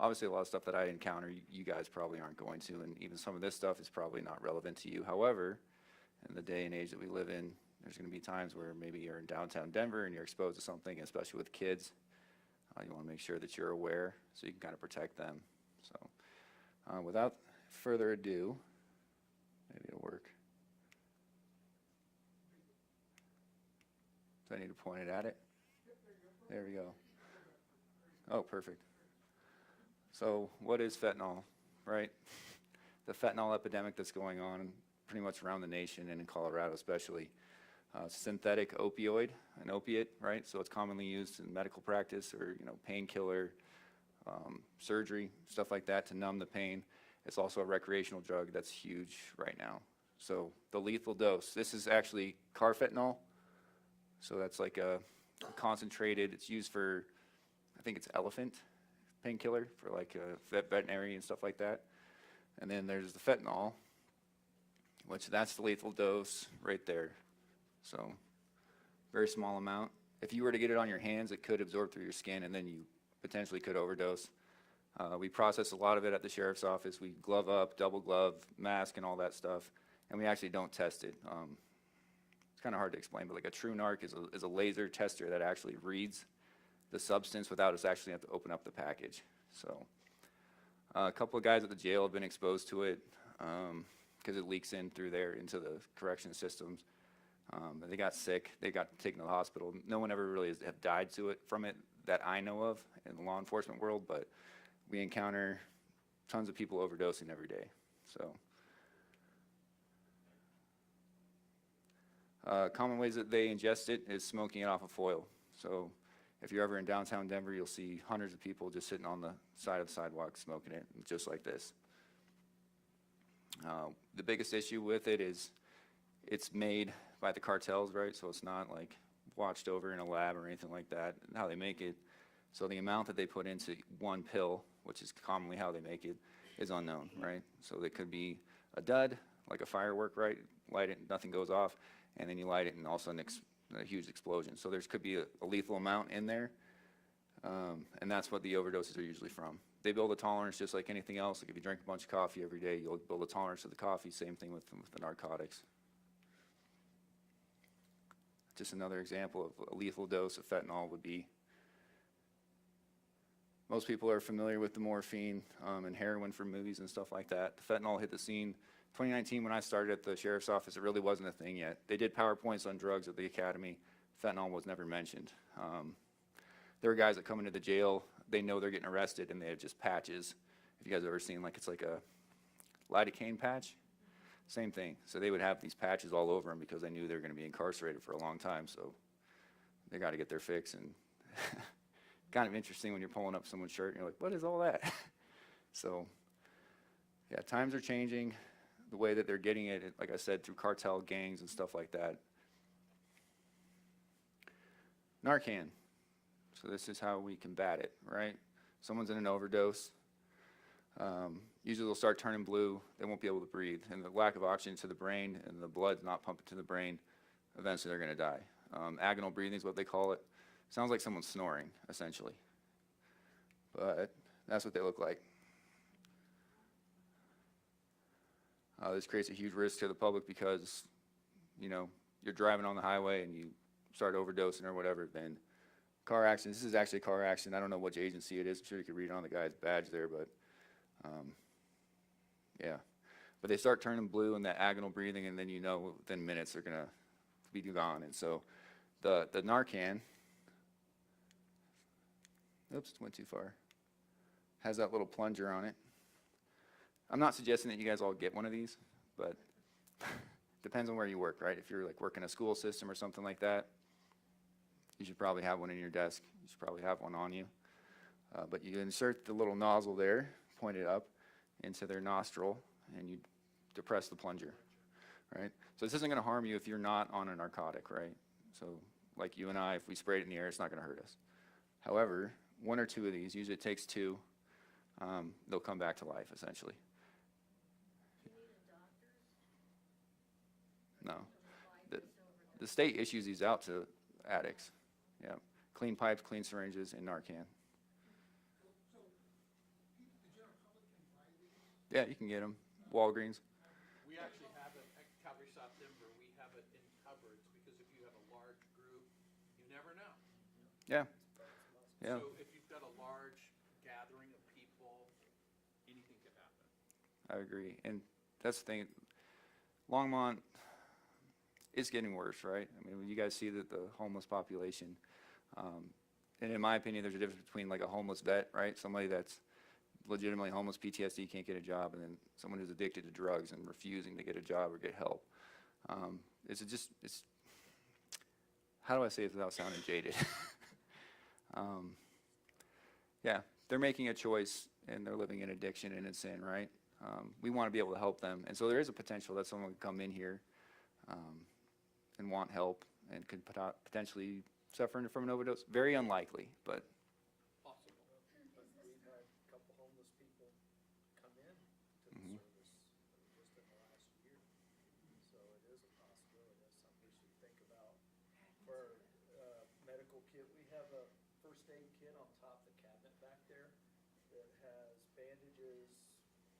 obviously a lot of stuff that I encounter, you guys probably aren't going to, and even some of this stuff is probably not relevant to you. However, in the day and age that we live in, there's going to be times where maybe you're in downtown Denver and you're exposed to something, especially with kids. You want to make sure that you're aware so you can kind of protect them. So without further ado, maybe it'll work. Do I need to point it at it? There we go. Oh, perfect. So what is fentanyl, right? The fentanyl epidemic that's going on pretty much around the nation and in Colorado especially. Synthetic opioid, an opiate, right? So it's commonly used in medical practice or, painkiller, surgery, stuff like that to numb the pain. It's also a recreational drug that's huge right now. So the lethal dose, this is actually carfentanil. So that's like a concentrated, it's used for, I think it's elephant painkiller for like veterinary and stuff like that. And then there's the fentanyl, which that's the lethal dose right there. So very small amount. If you were to get it on your hands, it could absorb through your skin and then you potentially could overdose. We process a lot of it at the sheriff's office. We glove up, double glove, mask and all that stuff, and we actually don't test it. It's kind of hard to explain, but like a true narc is a laser tester that actually reads the substance without us actually have to open up the package. So a couple of guys at the jail have been exposed to it because it leaks in through there into the correction systems. They got sick. They got taken to the hospital. No one ever really have died from it that I know of in the law enforcement world, but we encounter tons of people overdosing every day. So common ways that they ingest it is smoking it off of foil. So if you're ever in downtown Denver, you'll see hundreds of people just sitting on the side of the sidewalk smoking it, just like this. The biggest issue with it is it's made by the cartels, right? So it's not like watched over in a lab or anything like that, how they make it. So the amount that they put into one pill, which is commonly how they make it, is unknown, right? So it could be a dud, like a firework, right? Light it, nothing goes off, and then you light it and all of a sudden a huge explosion. So there could be a lethal amount in there, and that's what the overdoses are usually from. They build a tolerance just like anything else. Like if you drink a bunch of coffee every day, you'll build a tolerance to the coffee. Same thing with the narcotics. Just another example of a lethal dose of fentanyl would be, most people are familiar with the morphine and heroin from movies and stuff like that. The fentanyl hit the scene 2019 when I started at the sheriff's office. It really wasn't a thing yet. They did PowerPoints on drugs at the academy. Fentanyl was never mentioned. There are guys that come into the jail, they know they're getting arrested and they have just patches. If you guys have ever seen, like, it's like a lidocaine patch, same thing. So they would have these patches all over them because they knew they were going to be incarcerated for a long time. So they got to get their fix. And kind of interesting when you're pulling up someone's shirt and you're like, what is all that? So yeah, times are changing. The way that they're getting it, like I said, through cartel gangs and stuff like that. Narcan. So this is how we combat it, right? Someone's in an overdose. Usually they'll start turning blue. They won't be able to breathe. And the lack of oxygen to the brain and the blood's not pumping to the brain, eventually they're going to die. Agonal breathing is what they call it. Sounds like someone's snoring, essentially. But that's what they look like. This creates a huge risk to the public because, you're driving on the highway and you start overdosing or whatever, then car accident. This is actually a car accident. I don't know which agency it is. I'm sure you could read it on the guy's badge there, but yeah. But they start turning blue and that agonal breathing, and then within minutes they're gonna be gone. And so the Narcan, oops, went too far, has that little plunger on it. I'm not suggesting that you guys all get one of these, but depends on where you work, right? If you're like working a school system or something like that, you should probably have one in your desk. You should probably have one on you. But you insert the little nozzle there, point it up into their nostril, and you depress the plunger, right? So this isn't going to harm you if you're not on a narcotic, right? So like you and I, if we spray it in the air, it's not going to hurt us. However, one or two of these, usually it takes two, they'll come back to life, essentially. No. The state issues these out to addicts. Yeah. Clean pipes, clean syringes, and Narcan. Yeah, you can get them. Walgreens. We actually have it at Calvary South Denver. We have it in cupboards because if you have a large group, you never know. Yeah. Yeah. So if you've got a large gathering of people, anything could happen. I agree. And that's the thing. Longmont is getting worse, right? I mean, when you guys see that the homeless population, and in my opinion, there's a difference between like a homeless vet, right? Somebody that's legitimately homeless, PTSD, can't get a job, and then someone who's addicted to drugs and refusing to get a job or get help. It's how do I say it without sounding jaded? Yeah, they're making a choice and they're living in addiction and in sin, right? We want to be able to help them. And so there is a potential that someone could come in here and want help and could potentially suffer from an overdose. Very unlikely, but Possible. But we've had a couple homeless people come in to the Mhm. service just in the last year. So it is a possibility. That's something we should think about. For medical kit, we have a first aid kit on top of the cabinet back there that has bandages,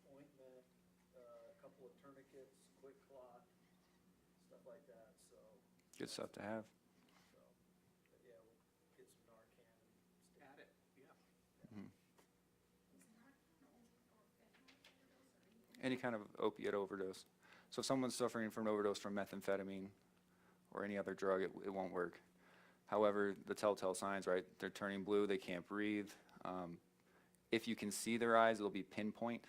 ointment, a couple of tourniquets, quick clot, stuff like that, so. good stuff to have. So, but yeah, we'll get some Narcan and stick Add it, yeah. Any kind of opiate overdose. So if someone's suffering from an overdose from methamphetamine or any other drug, it won't work. However, the telltale signs, right? They're turning blue, they can't breathe. If you can see their eyes, it'll be pinpoint.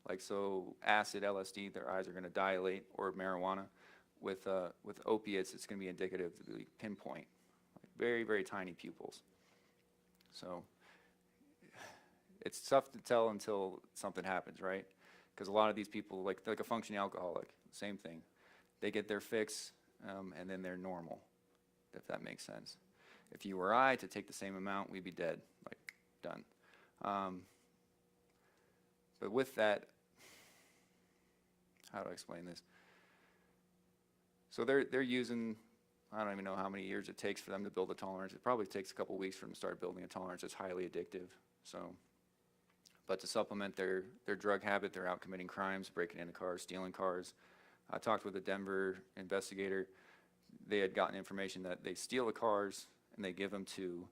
Like so acid, LSD, their eyes are gonna dilate, or marijuana. With opiates, it's gonna be indicative to be pinpoint. Like very, very tiny pupils. So it's tough to tell until something happens, right? Because a lot of these people, like a functioning alcoholic, same thing. They get their fix, and then they're normal, if that makes sense. If you or I to take the same amount, we'd be dead, like done. But with that, how do I explain this? So they're using, I don't even know how many years it takes for them to build a tolerance. It probably takes a couple weeks for them to start building a tolerance. It's highly addictive. So, but to supplement their drug habit, they're out committing crimes, breaking into cars, stealing cars. I talked with a Denver investigator. They had gotten information that they steal the cars and they give them to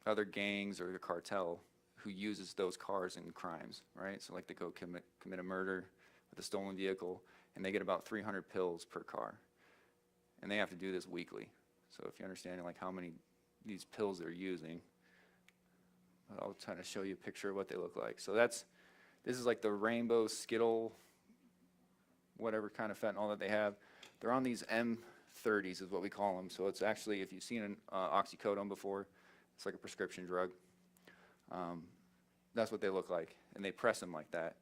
other gangs or the cartel who uses those cars in crimes, right? So like they go commit a murder with a stolen vehicle, and they get about 300 pills per car. And they have to do this weekly. So if you understand like how many these pills they're using, I'll try to show you a picture of what they look like. So this is like the rainbow Skittle, whatever kind of fentanyl that they have. They're on these M30s is what we call them. So it's actually, if you've seen an oxycodone before, it's like a prescription drug. That's what they look like, and they press them like that.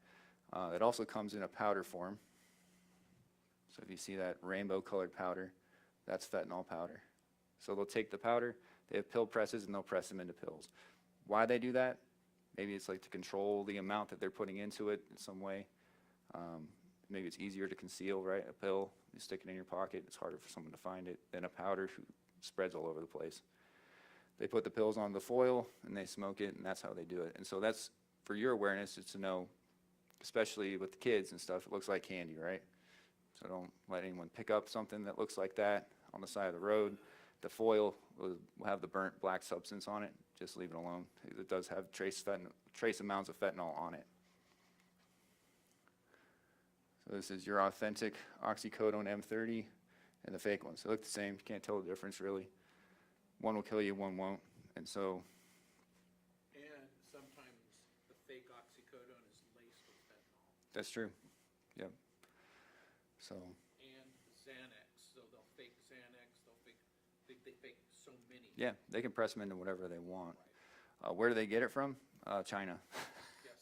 It also comes in a powder form. So if you see that rainbow colored powder, that's fentanyl powder. So they'll take the powder, they have pill presses, and they'll press them into pills. Why they do that? Maybe it's like to control the amount that they're putting into it in some way. Maybe it's easier to conceal, right? A pill, you stick it in your pocket, it's harder for someone to find it than a powder who spreads all over the place. They put the pills on the foil and they smoke it, and that's how they do it. And so that's, for your awareness, is to know, especially with the kids and stuff, it looks like candy, right? So don't let anyone pick up something that looks like that on the side of the road. The foil will have the burnt black substance on it. Just leave it alone. It does have trace amounts of fentanyl on it. So this is your authentic oxycodone M30 and the fake ones. They look the same. You can't tell the difference really. One will kill you, one won't. And so. And sometimes the fake oxycodone is laced with fentanyl. That's true. Yep. So. And Xanax, so they'll fake Xanax, they fake so many. Yeah, they can press them into whatever they want. Where do they get it from? China. Yes.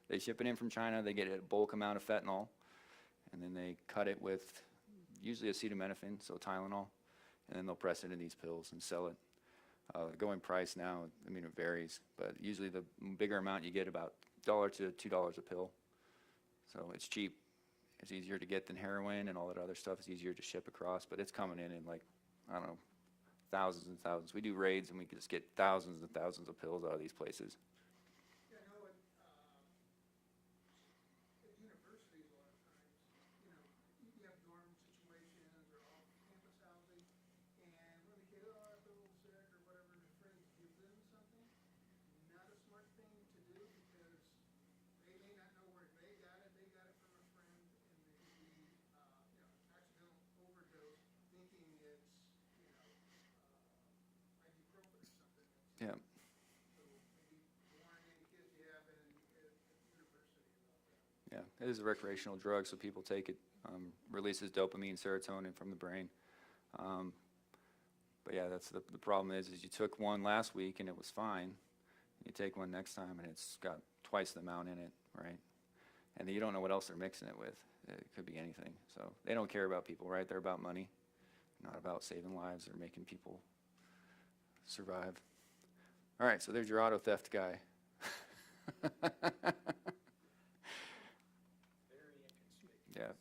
They ship it in from China. They get a bulk amount of fentanyl, and then they cut it with usually acetaminophen, so Tylenol, and then they'll press it in these pills and sell it. Going price now, I mean, it varies, but usually the bigger amount you get about $1 to $2 a pill. So it's cheap. It's easier to get than heroin and all that other stuff. It's easier to ship across, but it's coming in like, I don't know, thousands and thousands. We do raids and we just get thousands and thousands of pills out of these places. Yeah, I know it, if you Yeah, it is a recreational drug, so people take it, releases dopamine, serotonin from the brain. But yeah, that's the problem is you took one last week and it was fine. You take one next time and it's got twice the amount in it, right? And then you don't know what else they're mixing it with. It could be anything. So they don't care about people, right? They're about money, not about saving lives or making people survive. All right, so there's your auto theft guy. Yeah.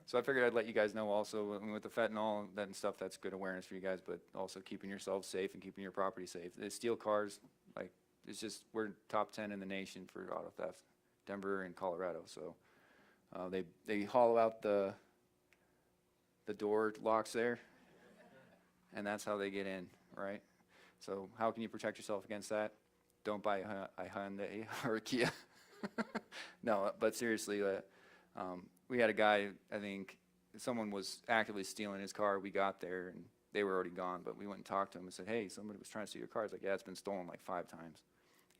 So I figured I'd let you guys know also, with the fentanyl and stuff, that's good awareness for you guys, but also keeping yourselves safe and keeping your property safe. They steal cars, like, it's just, we're top 10 in the nation for auto theft, Denver and Colorado. So they hollow out the door locks there, and that's how they get in, right? So how can you protect yourself against that? Don't buy a Hyundai or a Kia. No, but seriously, we had a guy, I think someone was actively stealing his car. We got there and they were already gone, but we went and talked to him and said, hey, somebody was trying to steal your car. He's like, yeah, it's been stolen like 5 times.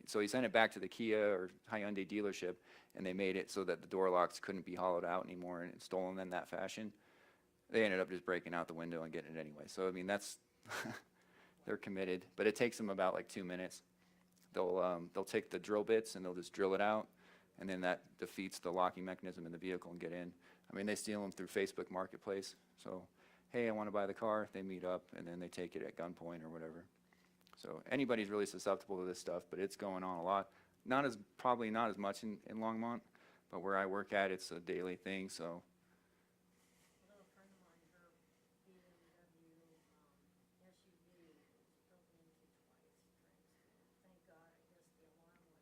So he sent it back to the Kia or Hyundai dealership, and they made it so that the door locks couldn't be hollowed out anymore and stolen in that fashion. They ended up just breaking out the window and getting it anyway. So, I mean, that's, they're committed, but it takes them about like 2 minutes. They'll take the drill bits and they'll just drill it out, and then that defeats the locking mechanism in the vehicle and get in. I mean, they steal them through Facebook Marketplace. So, hey, I want to buy the car. They meet up, and then they take it at gunpoint or whatever. So anybody's really susceptible to this stuff, but it's going on a lot. Probably not as much in Longmont, but where I work at, it's a daily thing. So. A little friend of mine, her BMW SUV was broken into twice, thank God, I guess the alarm was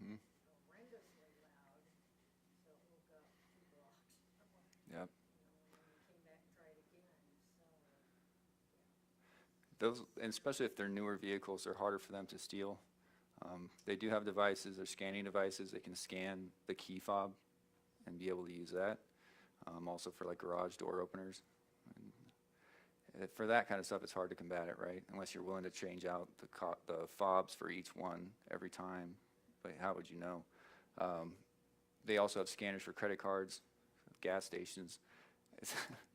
Mhm. horrendously loud, so it woke up 2 blocks. Yep. And then we came back and tried again, so, Those, and especially if they're newer vehicles, they're harder for them to steal. They do have devices, they're scanning devices. They can scan the key fob and be able to use that. Also for like garage door openers. And for that kind of stuff, it's hard to combat it, right? Unless you're willing to change out the fobs for each one every time. But how would you know? They also have scanners for credit cards, gas stations.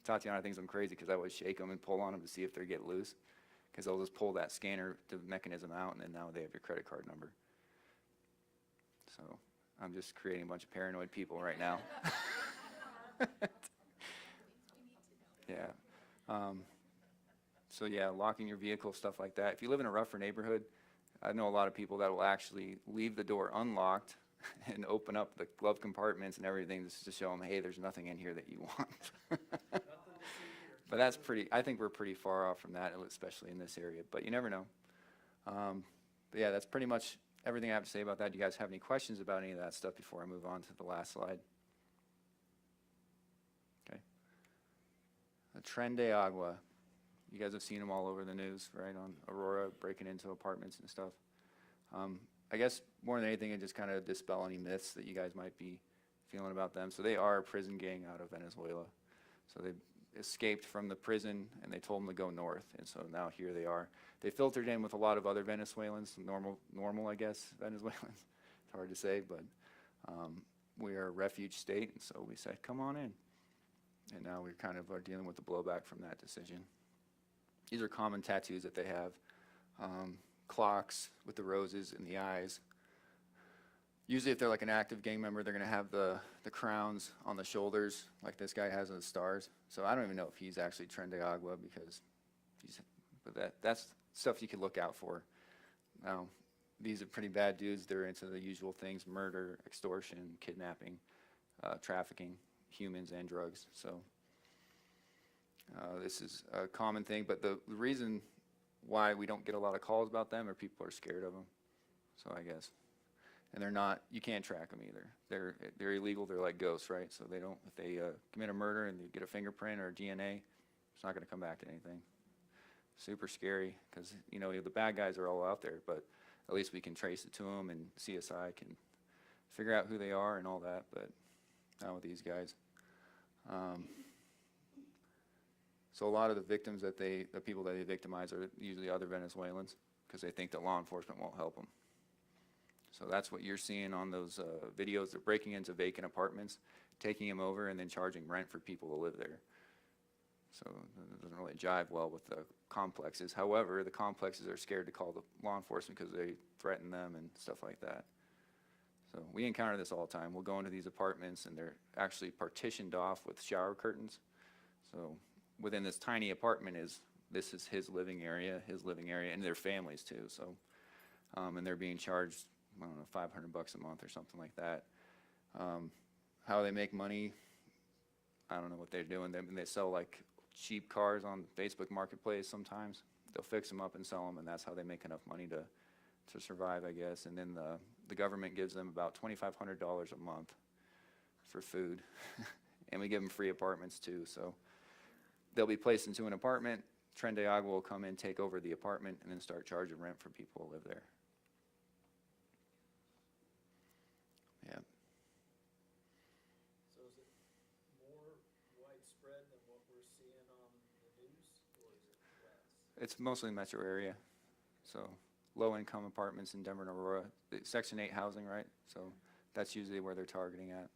Tatiana thinks I'm crazy because I always shake them and pull on them to see if they get loose. Because they'll just pull that scanner, the mechanism out, and then now they have your credit card number. So I'm just creating a bunch of paranoid people right now. Yeah. So yeah, locking your vehicle, stuff like that. If you live in a rougher neighborhood, I know a lot of people that will actually leave the door unlocked and open up the glove compartments and everything just to show them, hey, there's nothing in here that you want. But that's I think we're pretty far off from that, especially in this area, but you never know. But yeah, that's pretty much everything I have to say about that. Do you guys have any questions about any of that stuff before I move on to the last slide? Okay. The Tren de Agua. You guys have seen them all over the news, right, on Aurora, breaking into apartments and stuff. I guess more than anything, it just kind of dispel any myths that you guys might be feeling about them. So they are a prison gang out of Venezuela. So they escaped from the prison, and they told them to go north, and so now here they are. They filtered in with a lot of other Venezuelans, normal, I guess, Venezuelans. It's hard to say, but we are a refuge state, and so we said, come on in. And now we kind of are dealing with the blowback from that decision. These are common tattoos that they have. Clocks with the roses in the eyes. Usually if they're like an active gang member, they're going to have the crowns on the shoulders, like this guy has on the stars. So I don't even know if he's actually Tren de Agua, because that's stuff you could look out for. Now, these are pretty bad dudes. They're into the usual things: murder, extortion, kidnapping, trafficking, humans and drugs. So this is a common thing, but the reason why we don't get a lot of calls about them are people are scared of them. So I guess. And they're not, you can't track them either. They're illegal, they're like ghosts, right? So they don't, if they commit a murder and they get a fingerprint or a DNA, it's not gonna come back to anything. Super scary, because you know, the bad guys are all out there, but at least we can trace it to them, and CSI can figure out who they are and all that, but not with these guys. So a lot of the victims the people that they victimize are usually other Venezuelans, because they think that law enforcement won't help them. So that's what you're seeing on those videos. They're breaking into vacant apartments, taking them over, and then charging rent for people to live there. So it doesn't really jive well with the complexes. However, the complexes are scared to call the law enforcement because they threaten them and stuff like that. So we encounter this all the time. We'll go into these apartments and they're actually partitioned off with shower curtains. So within this tiny apartment this is his living area, and their families too. So, and they're being charged, I don't know, $500 a month or something like that. How they make money, I don't know what they're doing. They sell like cheap cars on Facebook Marketplace sometimes. They'll fix them up and sell them, and that's how they make enough money to survive, I guess. And then the government gives them about $2,500 a month for food, and we give them free apartments too. So they'll be placed into an apartment. Tren de Agua will come in, take over the apartment, and then start charging rent for people who live there. Yeah. So is it more widespread than what we're seeing on the news, or is it less? It's mostly metro area, so low-income apartments in Denver and Aurora. Section 8 housing, right? So that's usually where they're targeting at.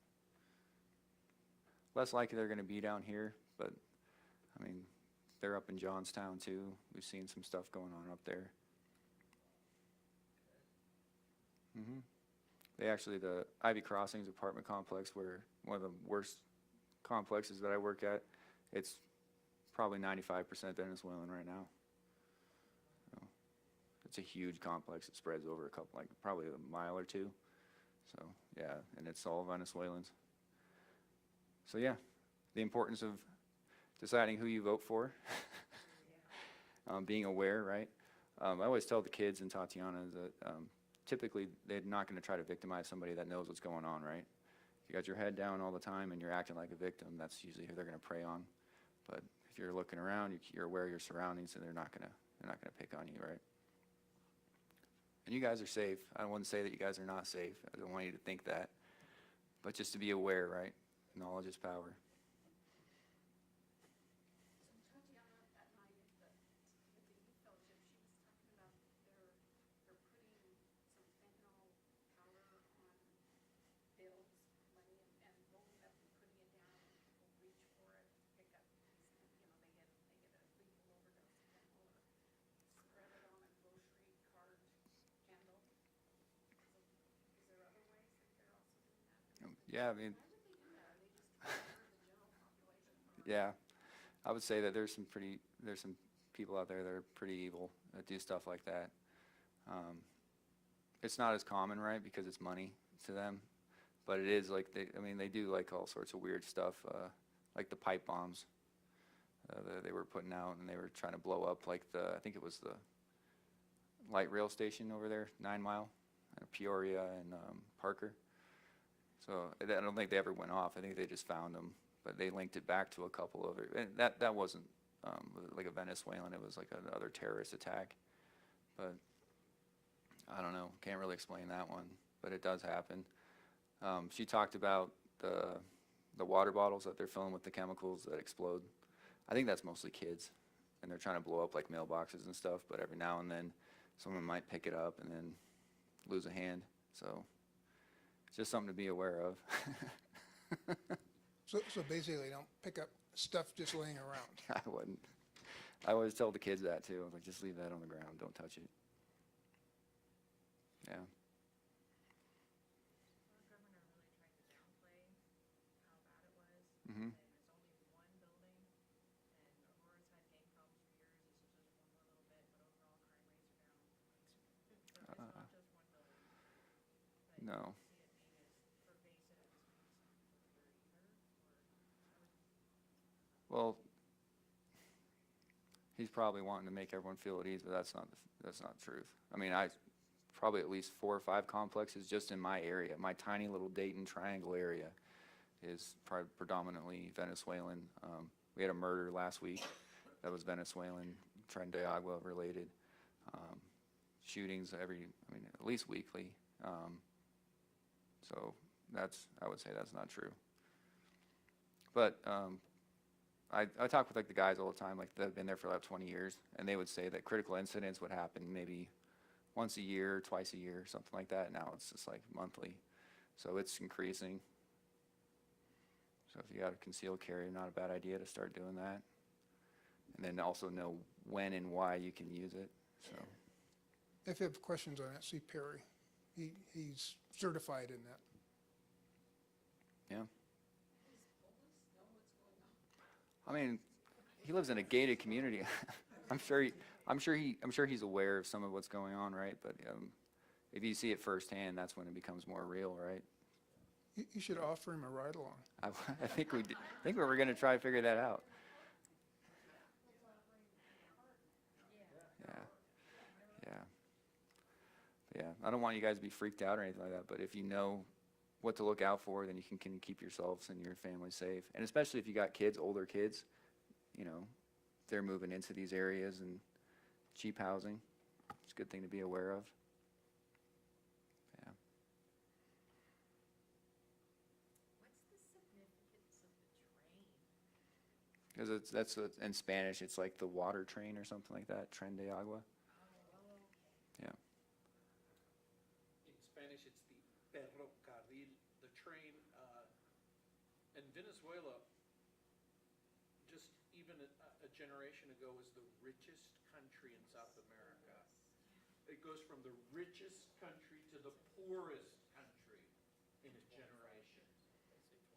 Less likely they're going to be down here, but, I mean, they're up in Johnstown, too. We've seen some stuff going on up there. They actually, the Ivy Crossings apartment complex, where one of the worst complexes that I work at, it's probably 95% Venezuelan right now. So it's a huge complex. It spreads over probably a mile or two. So yeah, and it's all Venezuelans. So yeah, the importance of deciding who you vote for, being aware, right? I always tell the kids and Tatiana that typically they're not going to try to victimize somebody that knows what's going on, right? If you got your head down all the time and you're acting like a victim, that's usually who they're going to prey on. But if you're looking around, you're aware of your surroundings, and they're not going to pick on you, right? And you guys are safe. I don't want to say that you guys are not safe. I don't want you to think that. But just to be aware, right? Knowledge is power. Tatiana, that night at the youth fellowship, she was talking about they're putting some fentanyl powder on bills, money, and rolling it up and putting it down, and people reach for it, pick up pieces, they get a lethal overdose of fentanyl, or spread it on a grocery cart handle. Is there other ways that they're also doing that? Yeah, I mean, Why would they do that? Are they just trying to serve the general population? Or- yeah, I would say that there's some people out there that are pretty evil that do stuff like that. It's not as common, right, because it's money to them, but it is like they do like all sorts of weird stuff, like the pipe bombs that they were putting out, and they were trying to blow up like I think it was the light rail station over there, 9 Mile, Peoria and Parker. So I don't think they ever went off. I think they just found them, but they linked it back to a couple of it. And that wasn't like a Venezuelan. It was like another terrorist attack. But I don't know. Can't really explain that one, but it does happen. She talked about the water bottles that they're filling with the chemicals that explode. I think that's mostly kids, and they're trying to blow up like mailboxes and stuff. But every now and then, someone might pick it up and then lose a hand. So it's just something to be aware of. So basically, don't pick up stuff just laying around. I wouldn't. I always tell the kids that too. I was like, just leave that on the ground. Don't touch it. Yeah. Our governor really tried to downplay how bad it was. Mhm. And there's only one building, and Aurora's had gang problems for years. This is just one more little bit, but overall crime rates are down. So it's not just one building. But No. I don't see it being as pervasive as maybe some people fear either. Well, he's probably wanting to make everyone feel at ease, but that's not truth. I mean, probably at least 4 or 5 complexes just in my area. My tiny little Dayton Triangle area is predominantly Venezuelan. We had a murder last week that was Venezuelan, Tren de Agua related. Shootings at least weekly. So I would say that's not true. But I talk with like the guys all the time, like that have been there for about 20 years, and they would say that critical incidents would happen maybe once a year, twice a year, something like that. Now it's just like monthly. So it's increasing. So if you got a concealed carry, not a bad idea to start doing that. And then also know when and why you can use it, so. If you have questions on that, see Perry. He's certified in that. Yeah. Does police know what's going on? I mean, he lives in a gated community. I'm sure he's aware of some of what's going on, right? But if you see it firsthand, that's when it becomes more real, right? You should offer him a ride along. I think I think we were going to try to figure that out. Yeah. Yeah. Yeah. I don't want you guys to be freaked out or anything like that, but if you know what to look out for, then you can keep yourselves and your family safe. And especially if you got kids, older kids, you know, they're moving into these areas and cheap housing. It's a good thing to be aware of. Yeah. What's the significance of the train? Because that's in Spanish, it's like the water train or something like that, Tren de Agua. Yeah. In Spanish, it's the ferrocarril, the train. And Venezuela, just even a generation ago, was the richest country in South America. It goes from the richest country to the poorest country in a generation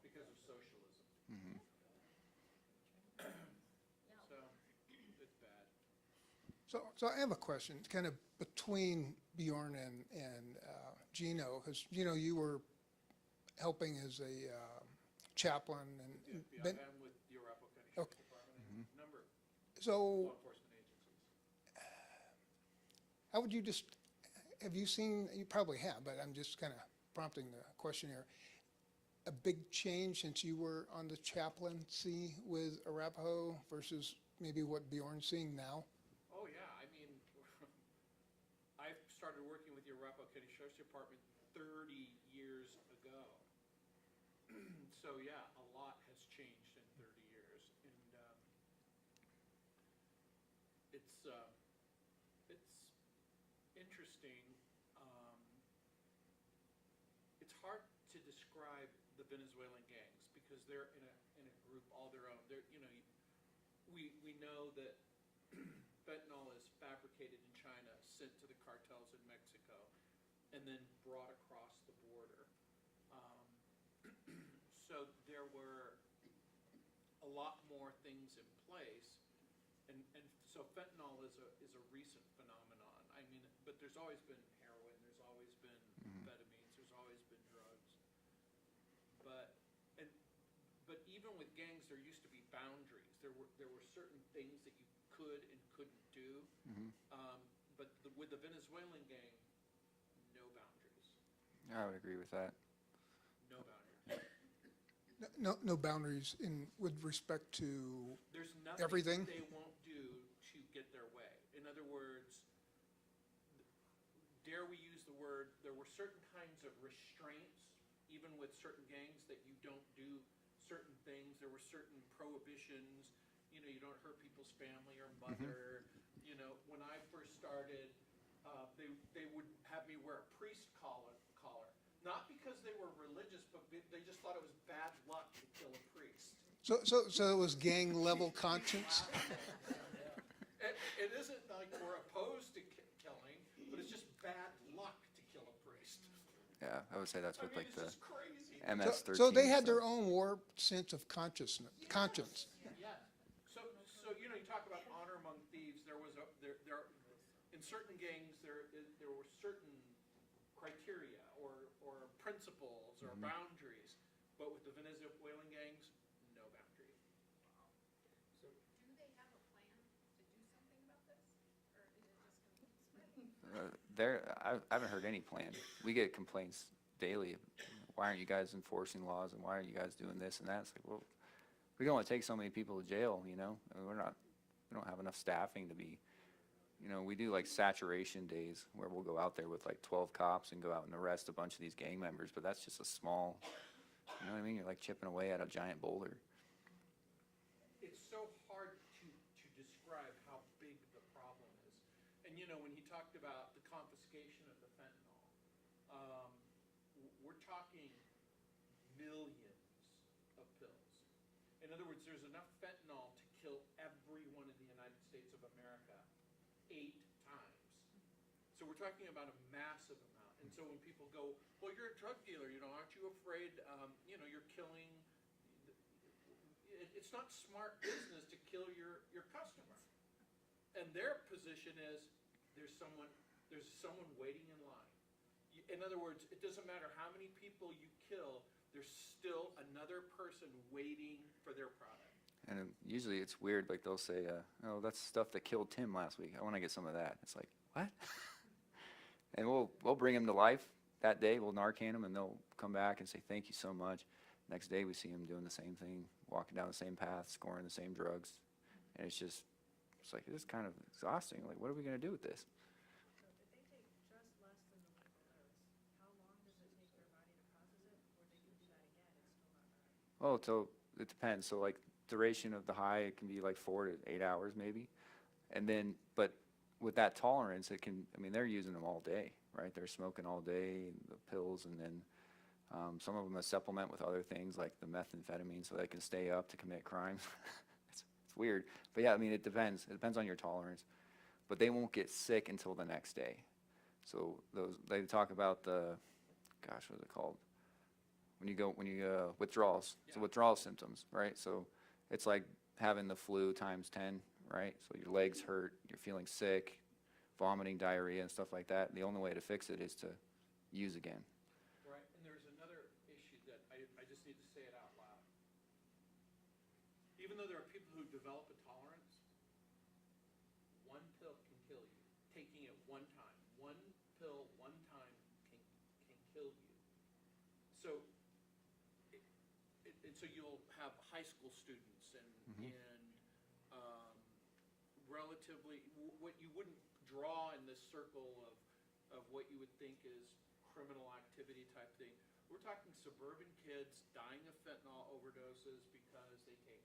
because of socialism. Mm-hmm. So, it's bad. So I have a question, kind of between Bjorn and Gino, because Gino, you were helping as a chaplain and Yeah, been, I'm with the Arapahoe County Sheriff's Okay. Department and a number of so law enforcement agencies. how would you just, have you seen, you probably have, but I'm just kind of prompting the question here, a big change since you were on the chaplaincy with Arapahoe versus maybe what Bjorn's seeing now? Oh, yeah, I mean, I started working with the Arapahoe County Sheriff's Department 30 years ago. So, yeah, a lot has changed in 30 years. And it's interesting. It's hard to describe the Venezuelan gangs because they're in a group all their own. They're, you know, we know that fentanyl is fabricated in China, sent to the cartels in Mexico, and then brought across the border. So there were a lot more things in place, and so fentanyl is a recent phenomenon. I mean, but there's always been heroin, there's always been amphetamines, there's always been drugs. But even with gangs, there used to be boundaries. There were certain things that you could and couldn't do. But with the Venezuelan gang, no boundaries. I would agree with that. No boundaries. No boundaries with respect to There's nothing everything? they won't do to get their way. In other words, dare we use the word, there were certain kinds of restraints, even with certain gangs, that you don't do certain things. There were certain prohibitions. You know, you don't hurt people's family or mother. You know, when I first started, they would have me wear a priest collar. Not because they were religious, but they just thought it was bad luck to kill a priest. So it was gang level conscience? It isn't like we're opposed to killing, but it's just bad luck to kill a priest. Yeah, I would say that's I with mean, like it's the just crazy. MS-13. So they had their stuff. own warped sense of conscience. Yeah. So you know, you talk about honor among thieves. There in certain gangs there were certain criteria or principles or boundaries, but with the Venezuelan gangs, no boundary. Do they have a plan to do something about this? Or is it just going to keep spreading? I haven't heard any plan. We get complaints daily. Why aren't you guys enforcing laws, and why are you guys doing this and that? It's like, well, we don't want to take so many people to jail, you know? I mean, we don't have enough staffing to be, you know, we do like saturation days where we'll go out there with like 12 cops and go out and arrest a bunch of these gang members, but that's just a small, you know what I mean? You're like chipping away at a giant boulder. It's so hard to describe how big the problem is. And you know, when he talked about the confiscation talking millions of pills. In other words, there's enough fentanyl to kill everyone in the United States of America 8 times. So we're talking about a massive amount. And so when people go, well, you're a drug dealer, aren't you afraid, you're killing, it's not smart business to kill your customer. And their position is, there's someone waiting in line. In other words, it doesn't matter how many people you kill, there's still another person waiting for their product. And usually it's weird, like they'll say, oh, that's stuff that killed Tim last week. I want to get some of that. It's like, what? And we'll bring him to life that day. We'll Narcan him, and they'll come back and say, thank you so much. Next day we see him doing the same thing, walking down the same path, scoring the same drugs. And it's like, it's kind of exhausting. Like, what are we going to do with this? So if they take just less than the legal dose, how long does it take their body to process it before they can do that again? It's still not right. Oh, so it depends. So like duration of the high, it can be like 4 to 8 hours maybe. And then, but with that tolerance, they're using them all day, right? They're smoking all day, the pills, and then some of them supplement with other things like the methamphetamine so they can stay up to commit crimes. It's weird. But yeah, it depends. It depends on your tolerance. But they won't get sick until the next day. So they talk about what is it called? When you withdrawals. Yeah. So withdrawal symptoms, right? So it's like having the flu times 10, right? So your legs hurt, you're feeling sick, vomiting, diarrhea, and stuff like that. And the only way to fix it is to use again. Right, and there's another issue that I just need to say it out loud. Even though there are people who develop a tolerance, one pill can kill you. Taking it one time. One pill, one time can kill you. So, and so you'll have high school students and relatively, what you wouldn't draw in this circle of what you would think is criminal activity type thing. We're talking suburban kids dying of fentanyl overdoses because they take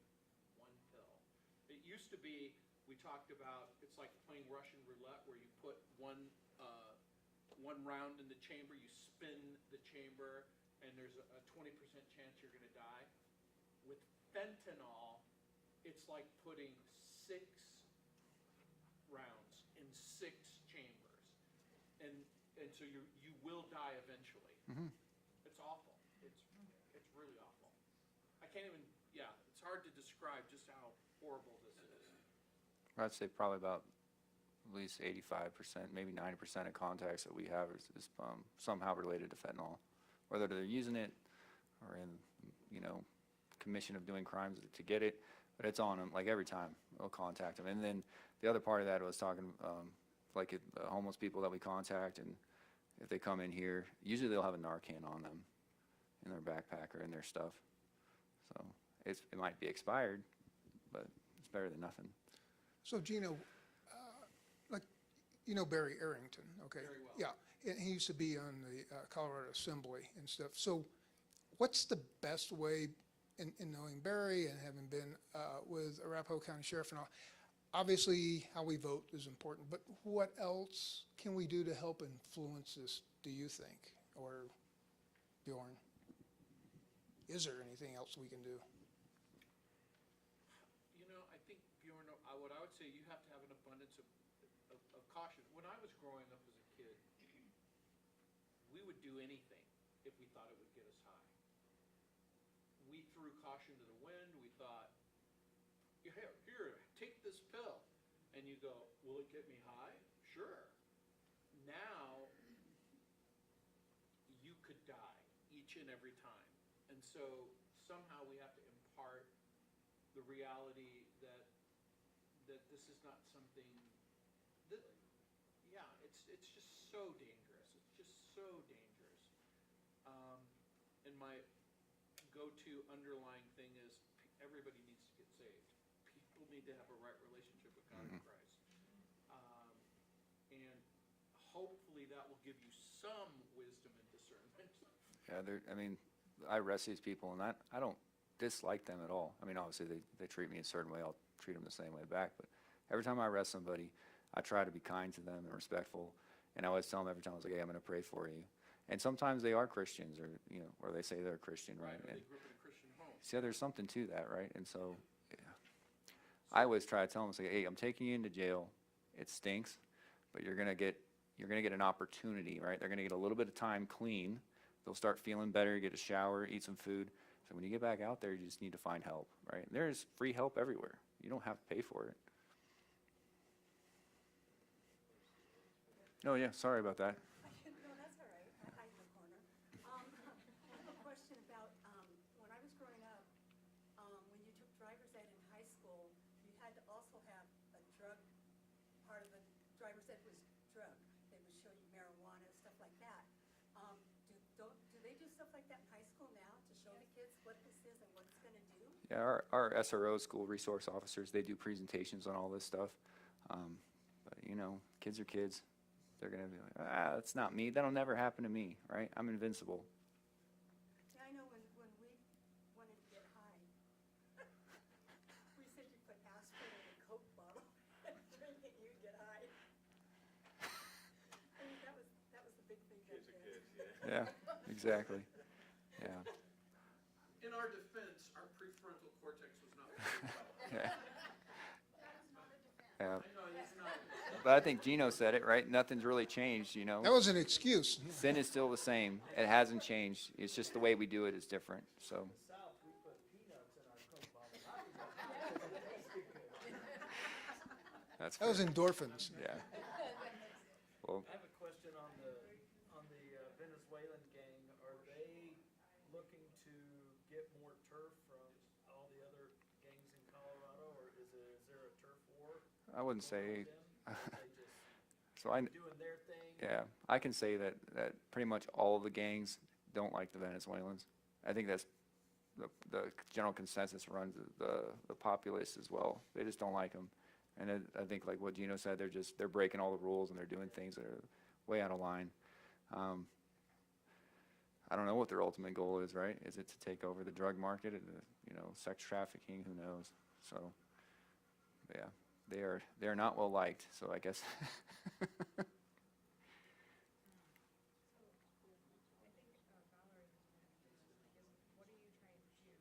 one pill. It used to be, we talked about, it's like playing Russian roulette where you put one round in the chamber, you spin the chamber, and there's a 20% chance you're going to die. With fentanyl, it's like putting 6 rounds in 6 chambers. And so you will die eventually. Mm-hmm. It's awful. It's really awful. I can't even, it's hard to describe just how horrible this is. I'd say probably about at least 85%, maybe 90% of contacts that we have is somehow related to fentanyl, whether they're using it or in, commission of doing crimes to get it, but it's on them, like every time we'll contact them. And then the other part of that was talking, homeless people that we contact, and if they come in here, usually they'll have a Narcan on them in their backpack or in their stuff. So it might be expired, but it's better than nothing. So Gino, Barry Arrington, okay? Very well. Yeah, and he used to be on the Colorado Assembly and stuff. So what's the best way, in knowing Barry and having been with Arapahoe County Sheriff and all, obviously how we vote is important, but what else can we do to help influence this, do you think? Or Bjorn, is there anything else we can do? I think, Bjorn, what I would say, you have to have an abundance of caution. When I was growing up as a kid, we would do anything if we thought it would get us high. We threw caution to the wind. We thought, here, take this pill. And you go, will it get me high? Sure. Now, you could die each and every time. And so somehow we have to impart the reality that this is not something that, it's just so dangerous. It's just so dangerous. And my go-to underlying thing is everybody needs to get saved. People need to have a right relationship with God and Christ. And hopefully that will give you some wisdom and discernment. Yeah, I arrest these people, and I don't dislike them at all. Obviously they treat me a certain way, I'll treat them the same way back, but every time I arrest somebody, I try to be kind to them and respectful, and I always tell them every time, I was like, hey, I'm going to pray for you. And sometimes they are Christians, or, you know, or they say they're Christian, right? Or And they grew up in a Christian home. see, there's something to that, right? And so, yeah. I always try to tell them, say, hey, I'm taking you into jail. It stinks, but you're gonna get an opportunity, right? They're gonna get a little bit of time clean. They'll start feeling better, get a shower, eat some food. So when you get back out there, you just need to find help, right? There's free help everywhere. You don't have to pay for it. Oh, yeah, sorry about that. No, that's all right. I hide in the corner. I have a question about, when I was growing up, when you took driver's ed in high school, you had to also have a drug, part of the driver's ed was drug. They would show you marijuana, stuff like that. Do they do stuff like that in high school now to show the kids what this is and what it's gonna do? Yeah, our SRO, school resource officers, they do presentations on all this stuff. But, you know, kids are kids. They're going to be like, that's not me. That'll never happen to me, right? I'm invincible. Yeah, I know when we wanted to get high, we said you put aspirin in a Coke bottle and drink it, you'd get high. I mean, that was the big thing back then. Yeah, exactly. Yeah. In our defense, our prefrontal cortex was not very developed. Yeah. That is not a defense. Yeah. I know, it's not. But I think Gino said it, right? Nothing's really changed, you know? That was an excuse. Sin is still the same. It hasn't changed. It's just the way we do it is different, so. South, we put peanuts in our Coke bottle. How does that taste good? That's That was fair. endorphins. Yeah. Well, I have a question on the Venezuelan gang. Are they looking to get more turf from all the other gangs in Colorado, or is there a turf war I wouldn't going on say, with them? Or are they just so I, doing their thing? yeah, I can say that pretty much all of the gangs don't like the Venezuelans. I think that's the general consensus runs the populace as well. They just don't like them. And I think like what Gino said, they're breaking all the rules and they're doing things that are way out of line. I don't know what their ultimate goal is, right? Is it to take over the drug market, and you know, sex trafficking? Who knows? So, yeah, they are not well liked. So I guess. What are you trying to do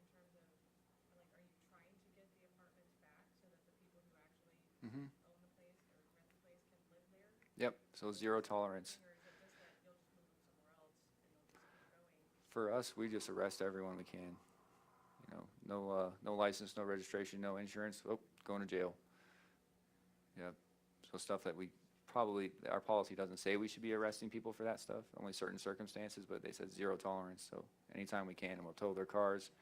in terms of, like, are you trying to get the apartments back so that the people who actually Mhm. own the place or rent the place can live there? Yep. So zero tolerance. Or is it just that you'll just move them somewhere else and they'll just keep going? For us, we just arrest everyone we can. You know, no license, no registration, no insurance. Oh, going to jail. Yep. So stuff that our policy doesn't say we should be arresting people for that stuff. Only certain circumstances, but they said zero tolerance. So anytime we can, and we'll tow their cars.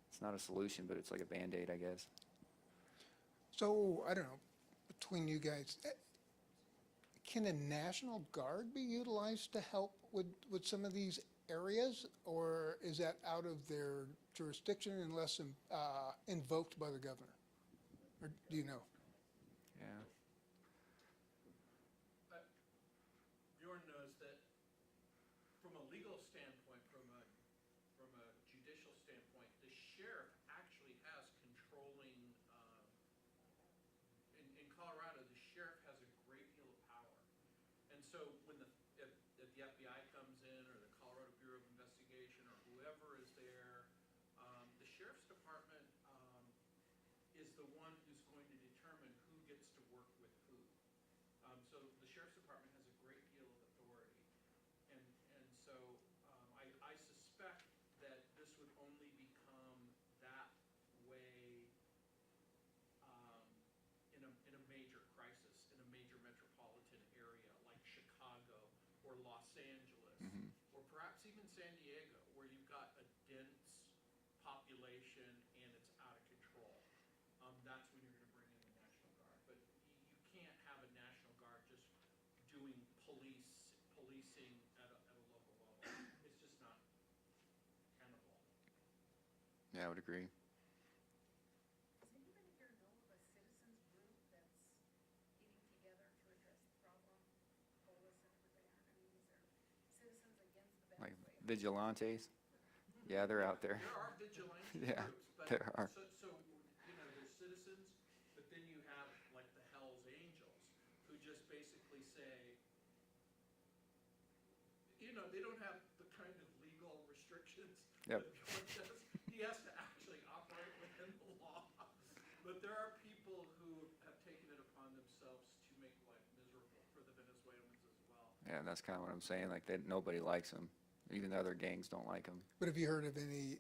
It's not a solution, but it's like a Band-Aid, I guess. So, I don't know, between you guys, can a National Guard be utilized to help with some of these areas? Or is that out of their jurisdiction unless invoked by the governor? Or do you know? Yeah. Bjorn knows that from a legal standpoint, from a judicial standpoint, the sheriff actually has controlling, in Colorado, the sheriff has a great deal of power. And so when if the FBI comes in, or the Colorado Bureau of Investigation, or whoever is there, the sheriff's department is the one who's going to determine who gets to work with who. So the sheriff's department has a great deal of authority. And so I suspect that this would only become that way in a major crisis, in a major metropolitan area like Chicago or Los Angeles, or perhaps even San Diego, where you've got a dense population and it's out of control. That's when you're going to bring in the National Guard. But you can't have a National Guard just doing policing at a local level. It's just not tenable. Yeah, I would agree. Does anybody here know of a citizens group that's getting together to address the problem? Polis and everybody, I mean, these are citizens against the Like Venezuelans. vigilantes. Yeah, they're out there. There are vigilante Yeah, groups, but there are. So you know, there's citizens, but then you have like the Hell's Angels, who just basically say, they don't have the kind of legal restrictions Yep. that Bjorn does. He has to actually operate within the law. But there are people who have taken it upon themselves to make life miserable for the Venezuelans as well. Yeah, that's kind of what I'm saying, like, nobody likes them. Even the other gangs don't like them. But have you heard of any,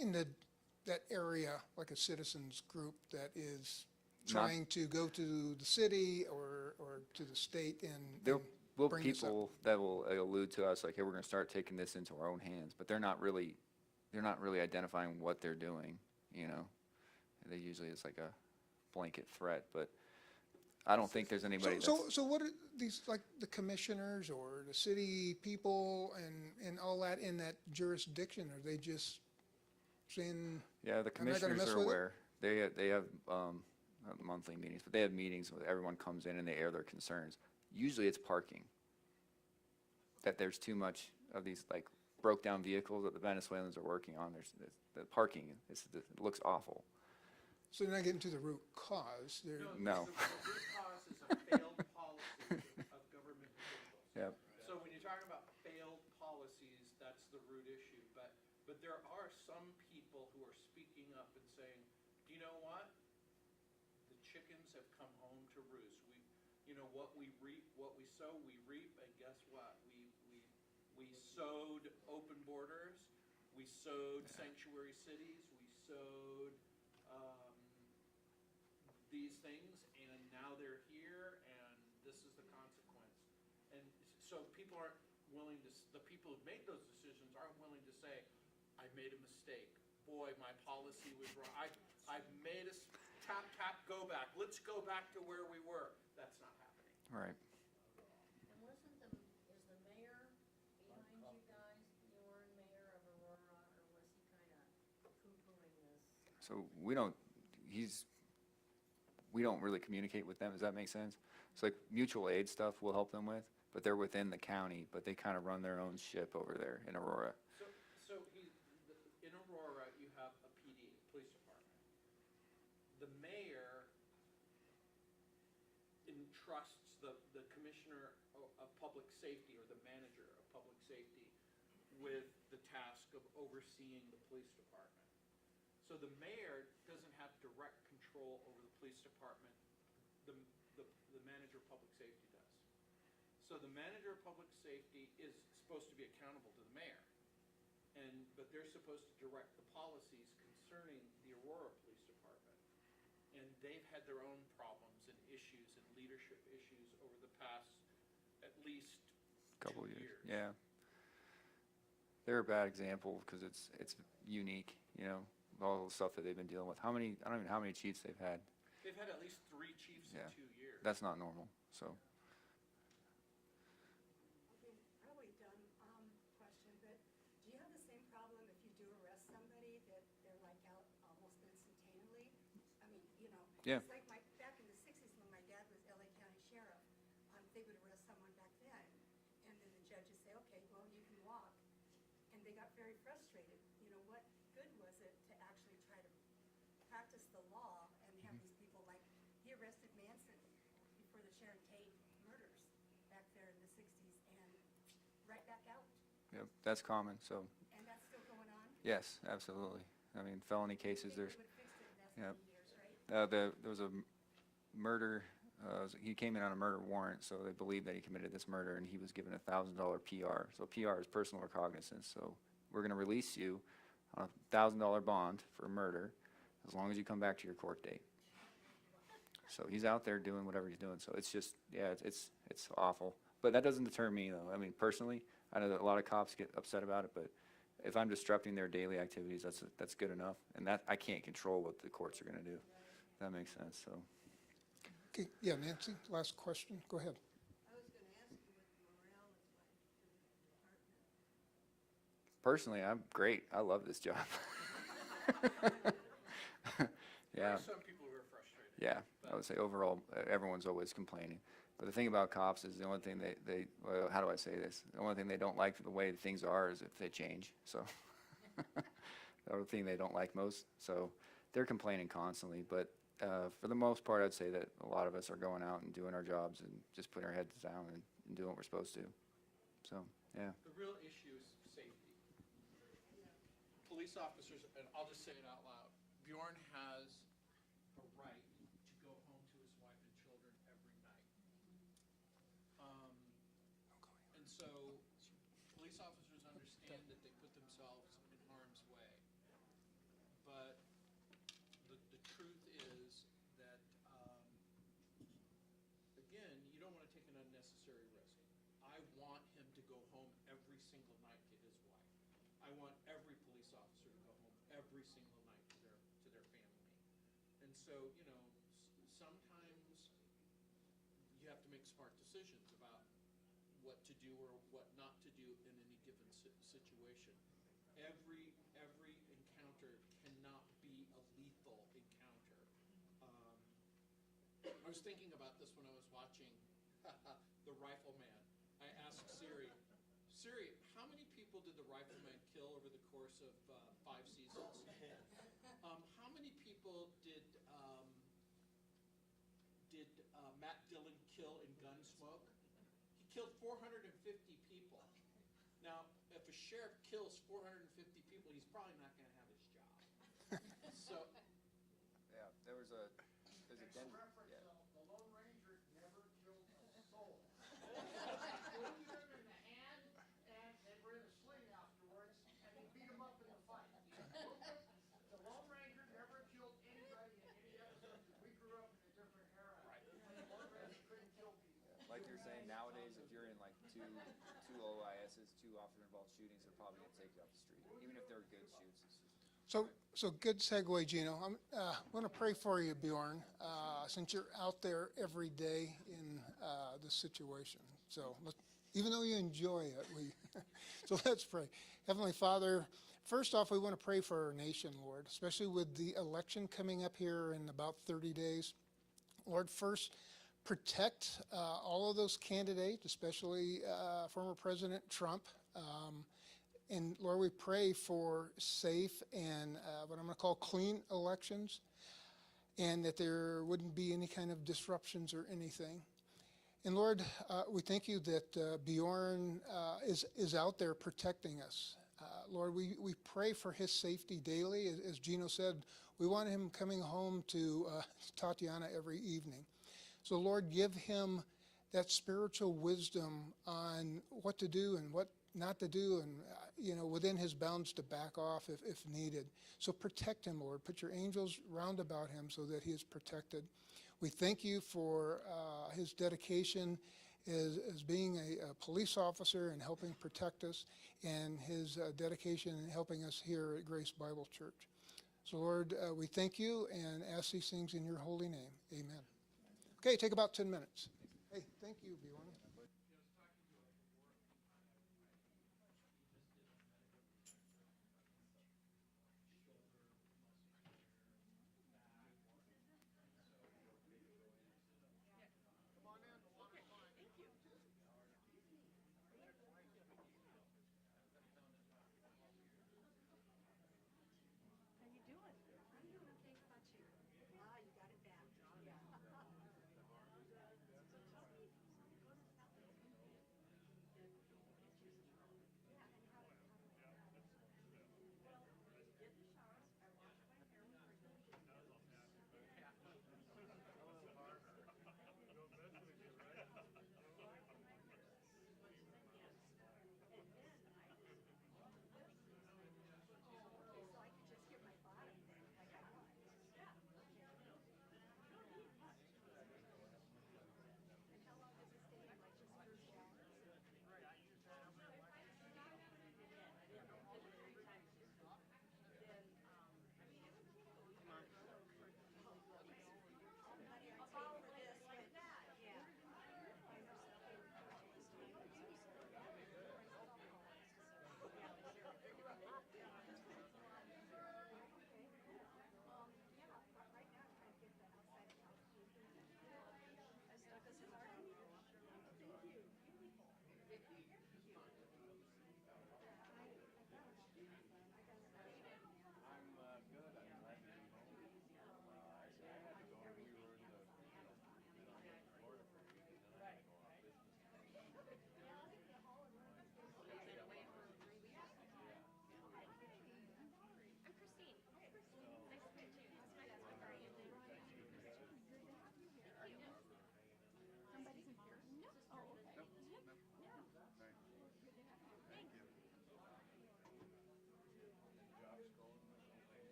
in that area, like a citizens group that is Not- trying to go to the city or to the state There and will bring this up? people that will allude to us, like, hey, we're gonna start taking this into our own hands, but they're not really identifying what they're doing, you know? They usually, it's like a blanket threat, but I don't think there's anybody So, that's, so what are these, like the commissioners or the city people and all that in that jurisdiction? Are they just saying, yeah, the I'm not gonna commissioners mess are with it? aware. They have, not monthly meetings, but they have meetings where everyone comes in and they air their concerns. Usually it's parking. That there's too much of these, like, broke-down vehicles that the Venezuelans are working on. The parking, it looks awful. so they're not getting to the root cause? They're, No. The root cause is a failed policy of government officials. Yep. So when you're talking about failed policies, that's the root issue. But there are some people who are speaking up and saying, you know what? The chickens have come home to roost. What we reap, what we sow, we reap, and guess what? We sowed open borders, we sowed sanctuary cities, we sowed these things, and now they're here, and this is the consequence. And so people aren't willing to, the people who've made those decisions aren't willing to say, I made a mistake. Boy, my policy was wrong. I've made us tap, go back. Let's go back to where we were. That's not happening. Right. And is the mayor behind you guys, Bjorn, mayor of Aurora, or was he kinda poo-pooing this? So we don't really communicate with them, does that make sense? It's like mutual aid stuff we'll help them with, but they're within the county, but they kind of run their own ship over there in Aurora. In Aurora, you have a PD, police department. The mayor entrusts the commissioner of public safety or the manager of public safety with the task of overseeing the police department. So the mayor doesn't have direct control over the police department. The manager of public safety does. So the manager of public safety is supposed to be accountable to the mayor. But they're supposed to direct the policies concerning the Aurora Police Department. And they've had their own problems and issues and leadership issues over the past at least Couple 2 years. years. Yeah. They're a bad example because it's unique, all the stuff that they've been dealing with. I don't even know how many chiefs they've had. They've had at least 3 chiefs Yeah. in 2 years. That's not normal, so. Okay, probably dumb, question, but do you have the same problem if you do arrest somebody that they're like out almost instantaneously? I mean, Yeah. it's like back in the sixties when my dad was LA County Sheriff, they would arrest someone back then, and then the judges say, okay, well, you can walk, and they got very frustrated. What good was it to actually try to practice the law and have these people like, he arrested Manson before the Sharon Tate murders back there in the sixties, and right back out, Yep, that's common, so, and that's still going on? yes, absolutely. I mean, felony cases, They there's, would fix it in that Yep. many years, right? there was a murder, he came in on a murder warrant, so they believed that he committed this murder, and he was given $1,000 PR. So PR is personal recognizance, so we're gonna release you on a $1,000 bond for murder, as long as you come back to your court date. So he's out there doing whatever he's doing, so it's just, yeah, it's awful. But that doesn't deter me, though. I mean, personally, I know that a lot of cops get upset about it, but if I'm disrupting their daily activities, that's good enough. And that, I can't control what the courts are gonna do. That makes sense, so. okay, yeah, Nancy, last question, go ahead. I was gonna ask you what the morale is like in the department. Personally, I'm great. I love this job. There Yeah, are some people who are frustrated. yeah, I would say overall, everyone's always complaining. But the thing about cops is the only thing well, how do I say this? The only thing they don't like the way things are is if they change, so. The only thing they don't like most, so they're complaining constantly. But for the most part, I'd say that a lot of us are going out and doing our jobs and just putting our heads down and doing what we're supposed to. So, Yeah. The real issue is safety. Police officers, and I'll just say it out loud, Bjorn has a right to go home to his wife and children every night. And so, police officers understand that they put themselves in harm's way. But the truth is that, again, you don't want to take an unnecessary risk. I want him to go home every single night to his wife. I want every police officer to go home every single night to their family. And so, sometimes you have to make smart decisions about what to do or what not to do in any given situation. Every encounter cannot be a lethal encounter. I was thinking about this when I was watching The Rifleman. I asked Siri, how many people did The Rifleman kill over the course of 5 seasons? How many people did Matt Dillon kill in Gunsmoke? He killed 450 people. Now, if a sheriff kills 450 people, he's probably not going to have his job. So, Yeah, there's a Denver, yeah. The Lone Ranger never killed a soul. He wounded them in the hand, and they were in a sling afterwards, and he beat them up in the fight. The Lone Ranger never killed anybody in any episode, because we grew up in a different era. Right. When the Lone Ranger couldn't kill people. Like you're saying, nowadays, if you're in like two OISs, 2 officer-involved shootings, they're probably gonna take you off the street, even if they're good shoots. It's just, So good segue, Gino. I'm going to pray for you, Bjorn, since you're out there every day in this situation. So even though you enjoy it, so let's pray. Heavenly Father, first off, we want to pray for our nation, Lord, especially with the election coming up here in about 30 days. Lord, first, protect all of those candidates, especially former President Trump. And Lord, we pray for safe and what I'm going to call clean elections, and that there wouldn't be any kind of disruptions or anything. And Lord, we thank you that Bjorn is out there protecting us. Lord, we pray for his safety daily. As Gino said, we want him coming home to Tatiana every evening. So Lord, give him that spiritual wisdom on what to do and what not to do, and within his bounds to back off if needed. So protect him, Lord. Put your angels round about him so that he is protected. We thank you for his dedication as being a police officer and helping protect us, and his dedication in helping us here at Grace Bible Church. So Lord, we thank you and ask these things in your holy name. Amen. Okay, take about 10 minutes. Hey, thank you, Bjorn.